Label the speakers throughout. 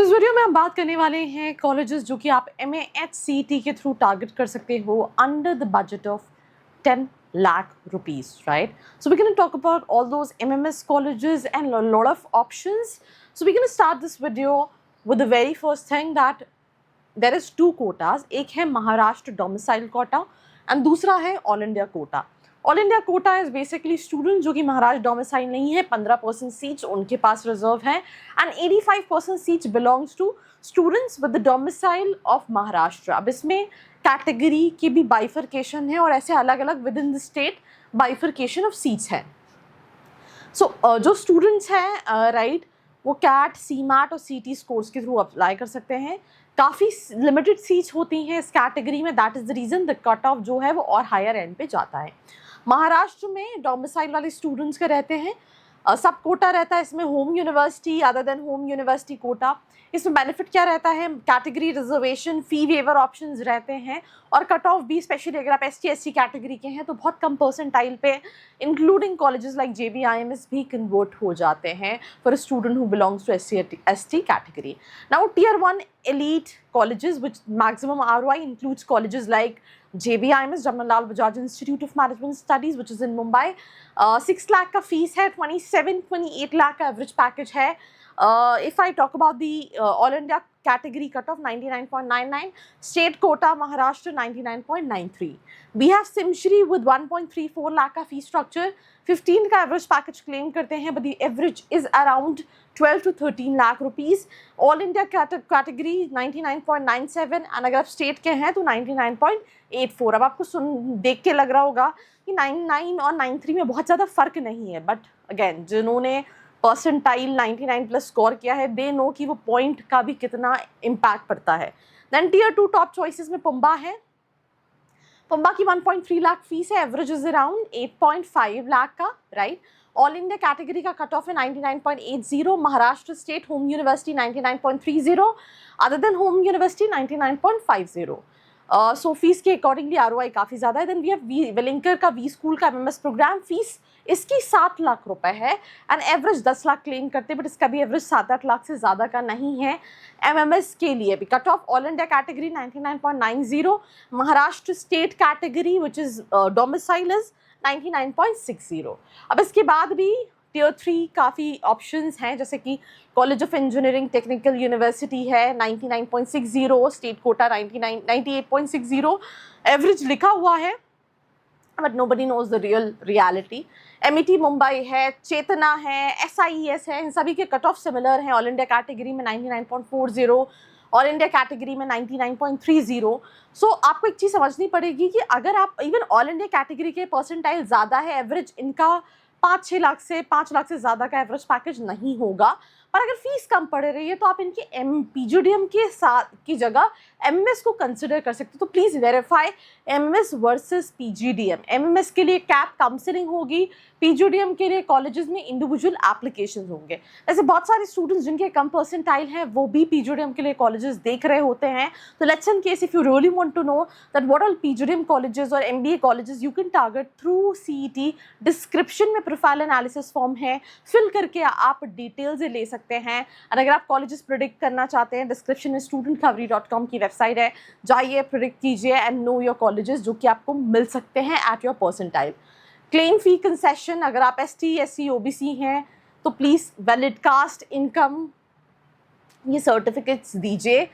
Speaker 1: इस वीडियो में हम बात करने वाले हैं कॉलेजेस जो कि आप MAHCET के थ्रू टारगेट कर सकते हो under the budget of 10 lakh rupees, right? So we're going to talk about all those MMS colleges and a lot of options. So we're going to start this video with the very first thing that there is two quotas. एक है Maharashtra domicile Kota and दूसरा है all India quota. All India quota is basically student जो कि Maharashtra domicile नहीं है, 15% seats उनके पास रिजर्व हैं and 85% seats belongs to students with the domicile of Maharashtra. अब इसमें कैटेगरी की भी बाइफर्केशन है और ऐसे अलग अलग with in the state bifurcation of seats हैं. सो जो स्टूडेंट्स हैं राइट वो कैट, CMAT और CT स्कोर्स के थ्रू अप्लाई कर सकते हैं. काफ़ी लिमिटेड सीट्स होती हैं इस कैटेगरी में, that is the reason the cut off जो है वो और हायर एंड पे जाता है. महाराष्ट्र में डोमिसाइल वाले स्टूडेंट्स का रहते हैं, सब कोटा रहता है इसमें, home university other than home university quota. इसमें बेनिफिट क्या रहता है, category reservation, fee waiver options रहते हैं और कट ऑफ भी स्पेशली अगर आप ST/SC कैटेगरी के हैं तो बहुत कम परसेंटाइल पे इंक्लूडिंग कॉलेजेस लाइक JBIMS भी कन्वर्ट हो जाते हैं for a student who belongs to ST category. Now Tier 1 elite colleges which maximum ROI includes colleges like JBIMS, Jamnalal Bajaj Institute of Management Studies, which is in Mumbai. 6 lakh का fees है, 27-28 lakh का average package है. If I talk about the All India category cutoff 99.99, state quota Maharashtra 99.93. We have Simshri with 1.34 lakh का fee structure, 15 का average package claim करते हैं, but the average is around 12 to 13 lakh rupees. All India category 99.97 and अगर आप state के हैं तो 99.84. अब आपको देख के लग रहा होगा कि 99 और 93 में बहुत ज़्यादा फ़र्क नहीं है, बट अगेन जिन्होंने परसेंटाइल 99 प्लस स्कोर किया है दे नो कि वो पॉइंट का भी कितना इम्पैक्ट पड़ता है. देन Tier 2 टॉप चॉइसेस में पुम्बा है. पुम्बा की 1.3 लाख फीस है, एवरेज इज अराउंड 8.5 लाख का, राइट. ऑल इंडिया कैटेगरी का कट ऑफ है 99.80. Maharashtra state home university 99.30, other than home university 99.50. सो फीस के अकॉर्डिंगली ROI काफ़ी ज़्यादा है. देन वी हैव वेलिंकर का वी स्कूल का MMS प्रोग्राम, फीस इसकी 7 लाख रुपए है एंड एवरेज 10 लाख क्लेम करते हैं, बट इसका भी एवरेज 7-8 लाख से ज़्यादा का नहीं है. MMS के लिए भी cut off all India category 99.90, Maharashtra state category which is domicile is 99.60. अब इसके बाद भी Tier 3 काफ़ी ऑप्शंस हैं, जैसे कि college of engineering technical university है 99.60, स्टेट कोटा 98.60, एवरेज लिखा हुआ है but nobody knows the reality. MET Mumbai है, चेतना है, SIES है, इन सभी के कट ऑफ सिमिलर हैं. ऑल इंडिया कैटेगरी में 99.40, ऑल इंडिया कैटेगरी में 99.30. सो आपको एक चीज़ समझनी पड़ेगी कि अगर आप इवन ऑल इंडिया कैटेगरी के परसेंटाइल ज़्यादा है, एवरेज इनका 5 लाख से ज़्यादा का एवरेज पैकेज नहीं होगा, पर अगर फीस कम पड़ रही है तो आप इनके PGDM के साथ की जगह MMS को कंसिडर कर सकते हो. तो please verify MMS versus PGDM. MMS के लिए कैप काउंसलिंग होगी, PGDM के लिए कॉलेजेस में इंडिविजुअल एप्लीकेशन होंगे. ऐसे बहुत सारे स्टूडेंट्स जिनके कम परसेंटाइल हैं वो भी PGDM के लिए कॉलेजेस देख रहे होते हैं. तो let's in case if you really want to know that what all PGDM colleges और MBA colleges you can target through CET, description में प्रोफाइल एनालिसिस फॉर्म है, फिल करके आप डिटेल्स ले सकते हैं. और अगर आप कॉलेजेस प्रिडिक्ट करना चाहते हैं, डिस्क्रिप्शन में studentkhawri.com की वेबसाइट है, जाइए प्रिडिक्ट कीजिए एंड नो योर कॉलेजेस जो कि आपको मिल सकते हैं at your percentile. Claim fee concession, अगर आप ST/SC OBC हैं तो प्लीज़ वैलिड कास्ट, इनकम, ये सर्टिफिकेट्स दीजिए.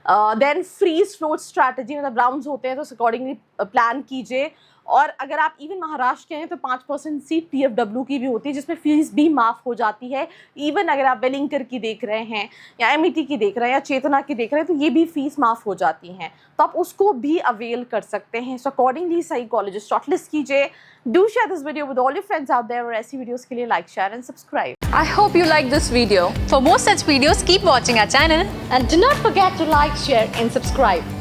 Speaker 1: देन फ्रीज फ्लोट स्ट्रैटेजी, मतलब राउंड्स होते हैं तो अकॉर्डिंगली प्लान कीजिए. और अगर आप इवन महाराष्ट्र के हैं तो 5% सीट TFW की भी होती है जिसमें फीस भी माफ़ हो जाती है. इवन अगर आप वेलिंकर की देख रहे हैं या MET की देख रहे हैं या चेतना की देख रहे हैं तो ये भी फीस माफ़ हो जाती हैं, तो आप उसको भी अवेल कर सकते हैं. सो अकॉर्डिंगली सही कॉलेजेस शॉर्टलिस्ट कीजिए. Do share this video with all your friends out there और ऐसी वीडियोस के लिए like, share and subscribe.
Speaker 2: I hope you like this video. For more such videos, keep watching our channel
Speaker 1: And do not forget to like, share and subscribe.